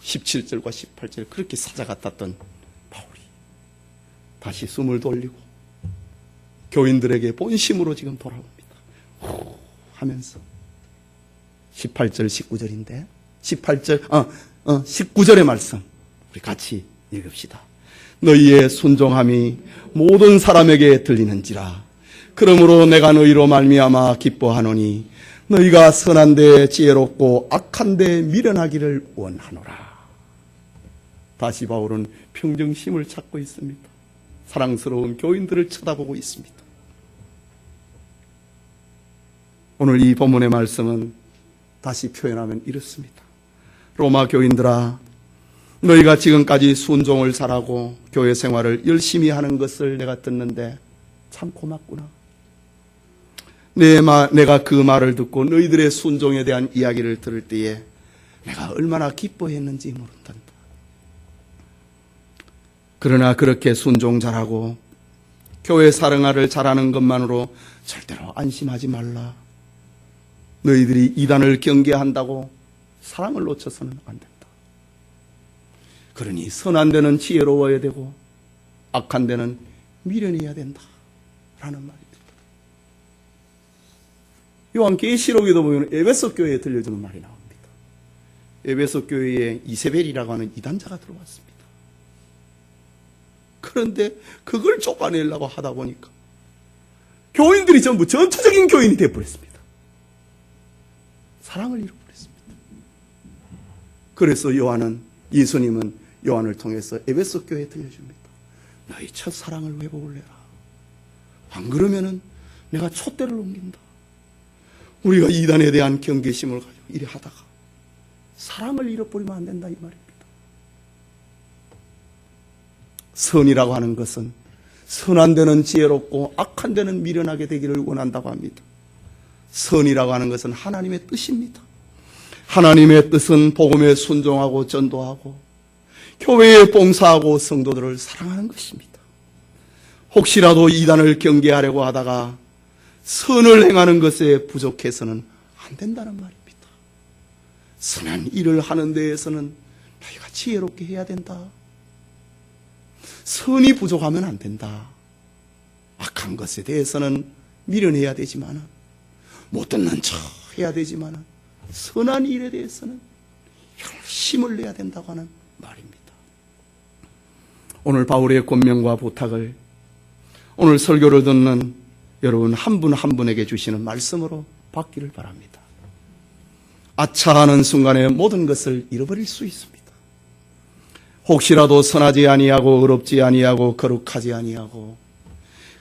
17절과 18절 그렇게 사자같았던 바울이 다시 숨을 돌리고 교인들에게 본심으로 지금 돌아옵니다. 하면서 18절 19절인데 19절의 말씀 우리 같이 읽읍시다. 너희의 순종함이 모든 사람에게 들리는지라. 그러므로 내가 너희로 말미암아 기뻐하노니 너희가 선한 데 지혜롭고 악한 데 미련하기를 원하노라. 다시 바울은 평정심을 찾고 있습니다. 사랑스러운 교인들을 쳐다보고 있습니다. 오늘 이 본문의 말씀은 다시 표현하면 이렇습니다. 로마 교인들아, 너희가 지금까지 순종을 잘하고 교회 생활을 열심히 하는 것을 내가 듣는데 참 고맙구나. 내가 그 말을 듣고 너희들의 순종에 대한 이야기를 들을 때에 내가 얼마나 기뻐했는지 모른단다. 그러나 그렇게 순종 잘하고 교회 사랑화를 잘하는 것만으로 절대로 안심하지 말라. 너희들이 이단을 경계한다고 사랑을 놓쳐서는 안 된다. 그러니 선한 데는 지혜로워야 되고 악한 데는 미련해야 된다 라는 말입니다. 요한계시록에도 보면 에베소 교회에 들려주는 말이 나옵니다. 에베소 교회에 이세벨이라고 하는 이단자가 들어왔습니다. 그런데 그걸 쫓아내려고 하다 보니까 교인들이 전부 전투적인 교인이 되어버렸습니다. 사랑을 잃어버렸습니다. 그래서 예수님은 요한을 통해서 에베소 교회에 들려줍니다. 너희 첫 사랑을 회복을 해라. 안 그러면은 내가 촛대를 옮긴다. 우리가 이단에 대한 경계심을 가지고 이래 하다가 사랑을 잃어버리면 안 된다 이 말입니다. 선이라고 하는 것은 선한 데는 지혜롭고 악한 데는 미련하게 되기를 원한다고 합니다. 선이라고 하는 것은 하나님의 뜻입니다. 하나님의 뜻은 복음에 순종하고 전도하고 교회에 봉사하고 성도들을 사랑하는 것입니다. 혹시라도 이단을 경계하려고 하다가 선을 행하는 것에 부족해서는 안 된다는 말입니다. 선한 일을 하는 데에서는 너희가 지혜롭게 해야 된다. 선이 부족하면 안 된다. 악한 것에 대해서는 미련해야 되지만, 못 듣는 척 해야 되지만, 선한 일에 대해서는 열심을 내야 된다고 하는 말입니다. 오늘 바울의 권면과 부탁을 오늘 설교를 듣는 여러분 한 분 한 분에게 주시는 말씀으로 받기를 바랍니다. 아차하는 순간에 모든 것을 잃어버릴 수 있습니다. 혹시라도 선하지 아니하고 의롭지 아니하고 거룩하지 아니하고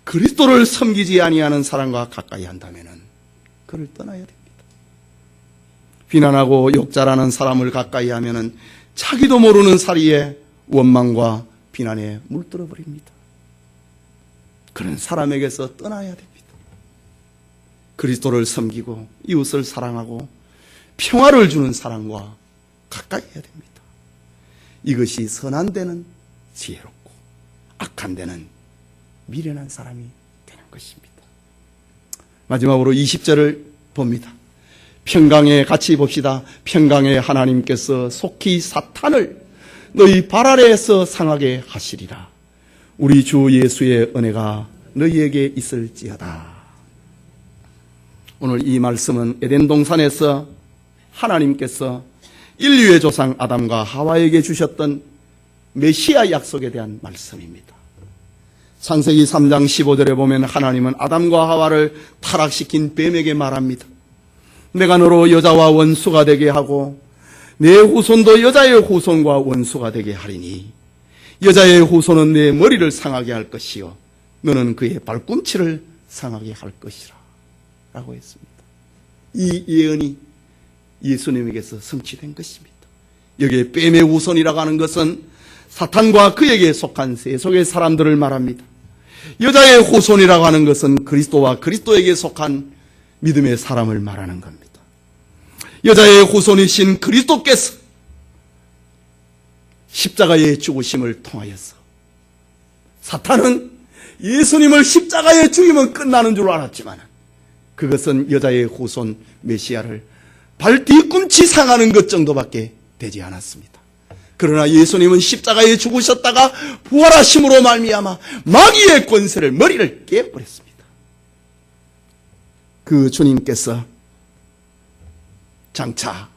그리스도를 섬기지 아니하는 사람과 가까이 한다면은 그를 떠나야 됩니다. 비난하고 욕잘하는 사람을 가까이 하면은 자기도 모르는 사이에 원망과 비난에 물들어 버립니다. 그런 사람에게서 떠나야 됩니다. 그리스도를 섬기고 이웃을 사랑하고 평화를 주는 사람과 가까이 해야 됩니다. 이것이 선한 데는 지혜롭고 악한 데는 미련한 사람이 되는 것입니다. 마지막으로 20절을 봅니다. 평강에 같이 봅시다. 평강에 하나님께서 속히 사탄을 너희 발 아래에서 상하게 하시리라. 우리 주 예수의 은혜가 너희에게 있을지어다. 오늘 이 말씀은 에덴 동산에서 하나님께서 인류의 조상 아담과 하와에게 주셨던 메시아 약속에 대한 말씀입니다. 창세기 3장 15절에 보면 하나님은 아담과 하와를 타락시킨 뱀에게 말합니다. 내가 너로 여자와 원수가 되게 하고 내 후손도 여자의 후손과 원수가 되게 하리니 여자의 후손은 내 머리를 상하게 할 것이요 너는 그의 발꿈치를 상하게 할 것이라 라고 했습니다. 이 예언이 예수님에게서 성취된 것입니다. 여기에 뱀의 후손이라고 하는 것은 사탄과 그에게 속한 세속의 사람들을 말합니다. 여자의 후손이라고 하는 것은 그리스도와 그리스도에게 속한 믿음의 사람을 말하는 겁니다. 여자의 후손이신 그리스도께서 십자가의 죽으심을 통하여서 사탄은 예수님을 십자가에 죽이면 끝나는 줄 알았지만 그것은 여자의 후손 메시아를 발 뒤꿈치 상하는 것 정도밖에 되지 않았습니다. 그러나 예수님은 십자가에 죽으셨다가 부활하심으로 말미암아 마귀의 권세를 머리를 깨버렸습니다. 그 주님께서 장차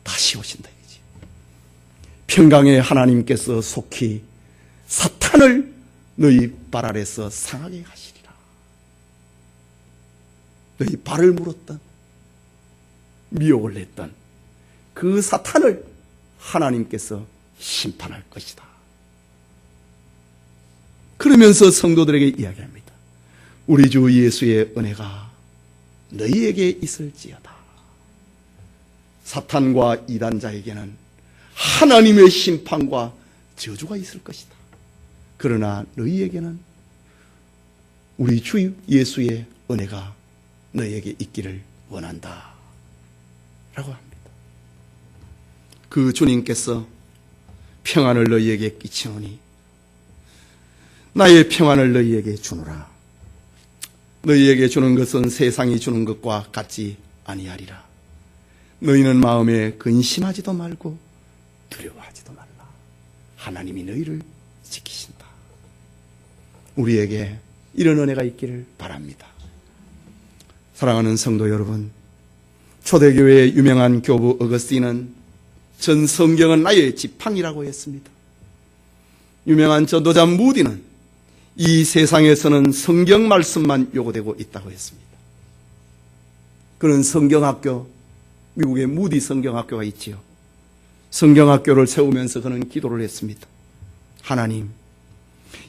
다시 오신다 이거지. 평강의 하나님께서 속히 사탄을 너희 발 아래서 상하게 하시리라. 너희 발을 물었던 미혹을 했던 그 사탄을 하나님께서 심판할 것이다. 그러면서 성도들에게 이야기합니다. 우리 주 예수의 은혜가 너희에게 있을지어다. 사탄과 이단자에게는 하나님의 심판과 저주가 있을 것이다. 그러나 너희에게는 우리 주 예수의 은혜가 너희에게 있기를 원한다 라고 합니다. 그 주님께서 평안을 너희에게 끼치오니 나의 평안을 너희에게 주노라. 너희에게 주는 것은 세상이 주는 것과 같지 아니하리라. 너희는 마음에 근심하지도 말고 두려워하지도 말라. 하나님이 너희를 지키신다. 우리에게 이런 은혜가 있기를 바랍니다. 사랑하는 성도 여러분, 초대교회의 유명한 교부 어거스틴은 전 성경은 나의 지팡이라고 했습니다. 유명한 전도자 무디는 이 세상에서는 성경 말씀만 요구되고 있다고 했습니다. 그는 성경학교, 미국의 무디 성경학교가 있지요. 성경학교를 세우면서 그는 기도를 했습니다. 하나님,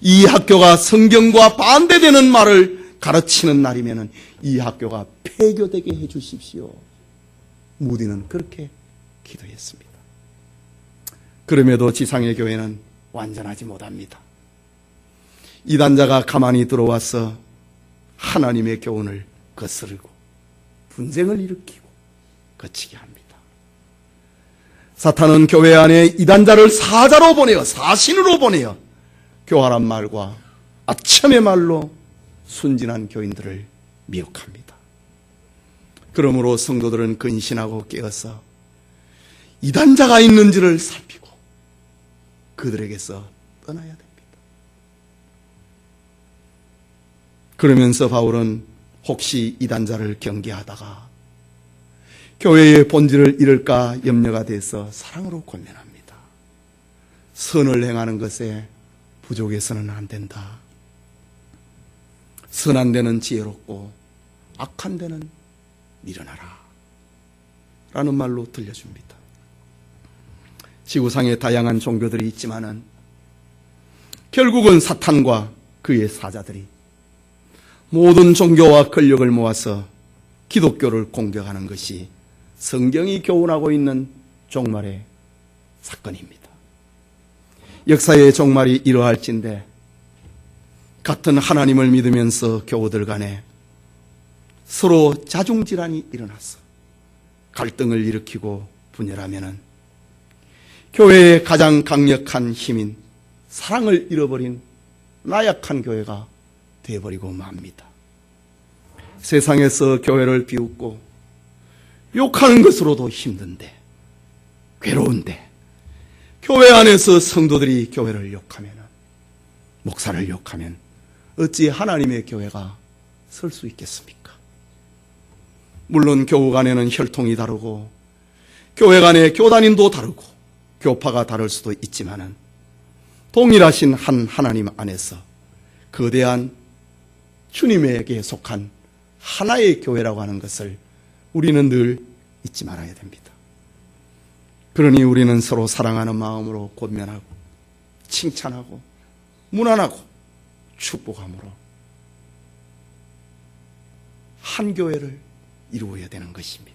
이 학교가 성경과 반대되는 말을 가르치는 날이면 이 학교가 폐교되게 해 주십시오. 무디는 그렇게 기도했습니다. 그럼에도 지상의 교회는 완전하지 못합니다. 이단자가 가만히 들어와서 하나님의 교훈을 거스르고 분쟁을 일으키고 거치게 합니다. 사탄은 교회 안에 이단자를 사자로 보내어 사신으로 보내어 교활한 말과 아첨의 말로 순진한 교인들을 미혹합니다. 그러므로 성도들은 근신하고 깨어서 이단자가 있는지를 살피고 그들에게서 떠나야 됩니다. 그러면서 바울은 혹시 이단자를 경계하다가 교회의 본질을 잃을까 염려가 돼서 사랑으로 권면합니다. 선을 행하는 것에 부족해서는 안 된다. 선한 데는 지혜롭고 악한 데는 미련하라 라는 말로 들려줍니다. 지구상에 다양한 종교들이 있지만은 결국은 사탄과 그의 사자들이 모든 종교와 권력을 모아서 기독교를 공격하는 것이 성경이 교훈하고 있는 종말의 사건입니다. 역사의 종말이 이러할진데 같은 하나님을 믿으면서 교우들 간에 서로 자중질환이 일어나서 갈등을 일으키고 분열하면은 교회의 가장 강력한 힘인 사랑을 잃어버린 나약한 교회가 되어버리고 맙니다. 세상에서 교회를 비웃고 욕하는 것으로도 힘든데, 괴로운데, 교회 안에서 성도들이 교회를 욕하면, 목사를 욕하면 어찌 하나님의 교회가 설 수 있겠습니까? 물론 교우 간에는 혈통이 다르고 교회 간의 교단인도 다르고 교파가 다를 수도 있지만은 동일하신 한 하나님 안에서 거대한 주님에게 속한 하나의 교회라고 하는 것을 우리는 늘 잊지 말아야 됩니다. 그러니 우리는 서로 사랑하는 마음으로 권면하고 칭찬하고 문안하고 축복함으로 한 교회를 이루어야 되는 것입니다.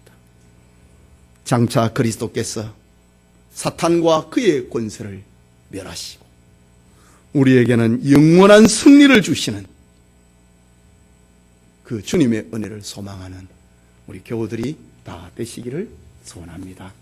장차 그리스도께서 사탄과 그의 권세를 멸하시고 우리에게는 영원한 승리를 주시는 그 주님의 은혜를 소망하는 우리 교우들이 다 되시기를 소원합니다.